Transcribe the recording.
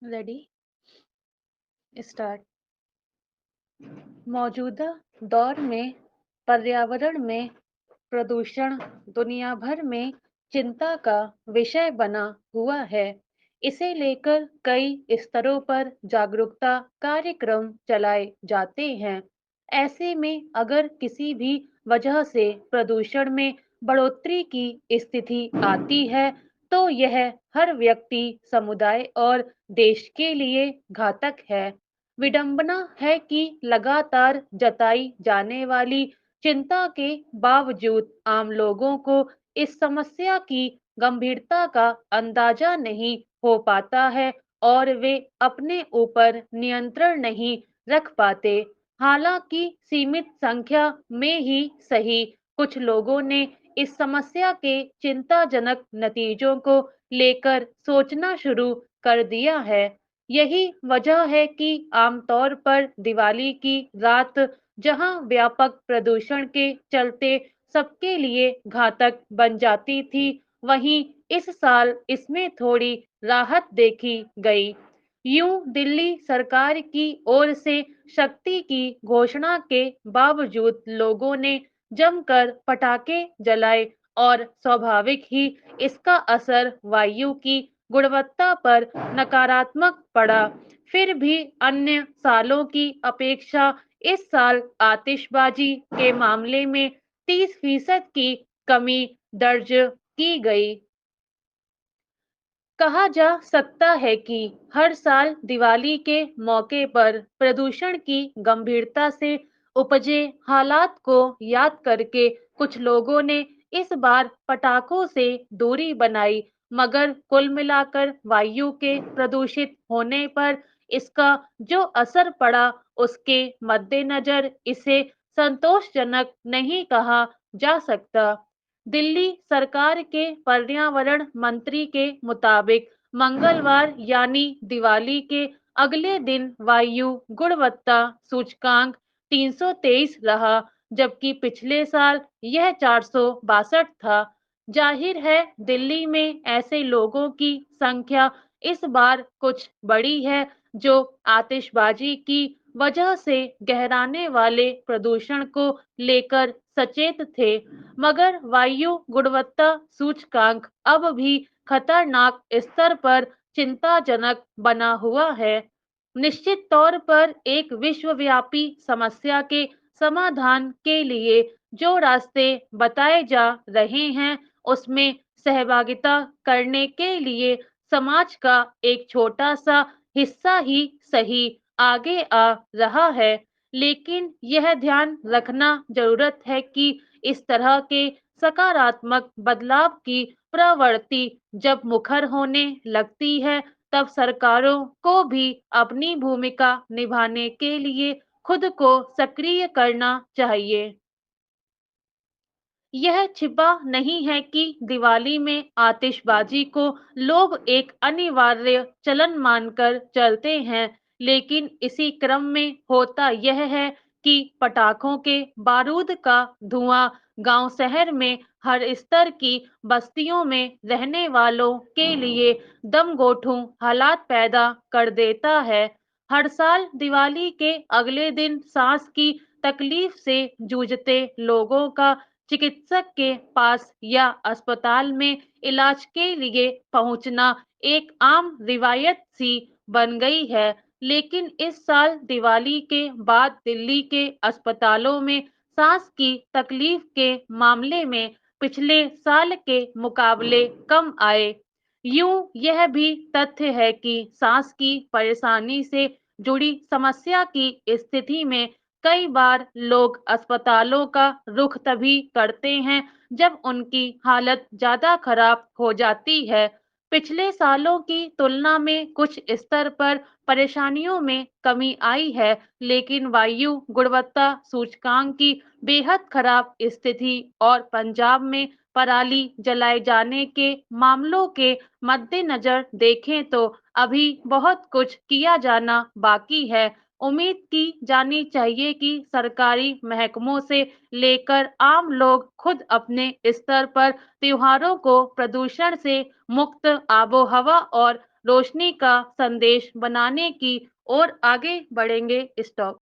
Ready start. मौजूदा दौर में पर्यावरण में प्रदूषण दुनिया भर में चिंता का विषय बना हुआ है। इसे लेकर कई स्तरों पर जागरूकता कार्यक्रम चलाए जाते हैं। ऐसे में अगर किसी भी वजह से प्रदूषण में बढ़ोतरी की स्थिति आती है, तो यह हर व्यक्ति, समुदाय और देश के लिए घातक है। विडंबना है कि लगातार जताई जाने वाली चिंता के बावजूद आम लोगों को इस समस्या की गंभीरता का अंदाजा नहीं हो पाता है और वे अपने ऊपर नियंत्रण नहीं रख पाते। हालांकि सीमित संख्या में ही सही, कुछ लोगों ने इस समस्या के चिंताजनक नतीजों को लेकर सोचना शुरू कर दिया है। यही वजह है कि आमतौर पर दिवाली की रात, जहां व्यापक प्रदूषण के चलते सबके लिए घातक बन जाती थी, वहीं इस साल इसमें थोड़ी राहत देखी गई। यूं दिल्ली सरकार की ओर से शक्ति की घोषणा के बावजूद लोगों ने जमकर पटाखे जलाए और स्वाभाविक ही इसका असर वायु की गुणवत्ता पर नकारात्मक पड़ा। फिर भी अन्य सालों की अपेक्षा इस साल आतिशबाजी के मामले में 30% की कमी दर्ज की गई। कहा जा सकता है कि हर साल दिवाली के मौके पर प्रदूषण की गंभीरता से उपजे हालात को याद करके कुछ लोगों ने इस बार पटाखों से दूरी बनाई, मगर कुल मिलाकर वायु के प्रदूषित होने पर इसका जो असर पड़ा, उसके मद्देनजर इसे संतोषजनक नहीं कहा जा सकता। दिल्ली सरकार के पर्यावरण मंत्री के मुताबिक मंगलवार यानी दिवाली के अगले दिन वायु गुणवत्ता सूचकांक 323 रहा, जबकि पिछले साल यह 462 था। जाहिर है दिल्ली में ऐसे लोगों की संख्या इस बार कुछ बड़ी है जो आतिशबाजी की वजह से गहराने वाले प्रदूषण को लेकर सचेत थे, मगर वायु गुणवत्ता सूचकांक अब भी खतरनाक स्तर पर चिंताजनक बना हुआ है। निश्चित तौर पर एक विश्वव्यापी समस्या के समाधान के लिए जो रास्ते बताए जा रहे हैं, उसमें सहभागिता करने के लिए समाज का एक छोटा सा हिस्सा ही सही आगे आ रहा है। लेकिन यह ध्यान रखना जरूरत है कि इस तरह के सकारात्मक बदलाव की प्रवृत्ति जब मुखर होने लगती है, तब सरकारों को भी अपनी भूमिका निभाने के लिए खुद को सक्रिय करना चाहिए। यह छिपा नहीं है कि दिवाली में आतिशबाजी को लोग एक अनिवार्य चलन मानकर चलते हैं, लेकिन इसी क्रम में होता यह है कि पटाखों के बारूद का धुआं गांव शहर में हर स्तर की बस्तियों में रहने वालों के लिए दमघोंटू हालात पैदा कर देता है। हर साल दिवाली के अगले दिन सांस की तकलीफ से जूझते लोगों का चिकित्सक के पास या अस्पताल में इलाज के लिए पहुंचना एक आम रिवायत सी बन गई है। लेकिन इस साल दिवाली के बाद दिल्ली के अस्पतालों में सांस की तकलीफ के मामले में पिछले साल के मुकाबले कम आए। यूं यह भी तथ्य है कि सांस की परेशानी से जुड़ी समस्या की स्थिति में कई बार लोग अस्पतालों का रुख तभी करते हैं जब उनकी हालत ज्यादा खराब हो जाती है। पिछले सालों की तुलना में कुछ स्तर पर परेशानियों में कमी आई है, लेकिन वायु गुणवत्ता सूचकांक की बेहद खराब स्थिति और पंजाब में पराली जलाए जाने के मामलों के मद्देनजर देखें तो अभी बहुत कुछ किया जाना बाकी है। उम्मीद की जानी चाहिए कि सरकारी महकमों से लेकर आम लोग खुद अपने स्तर पर त्योहारों को प्रदूषण से मुक्त आबो-हवा और रोशनी का संदेश बनाने की ओर आगे बढ़ेंगे। स्टॉप।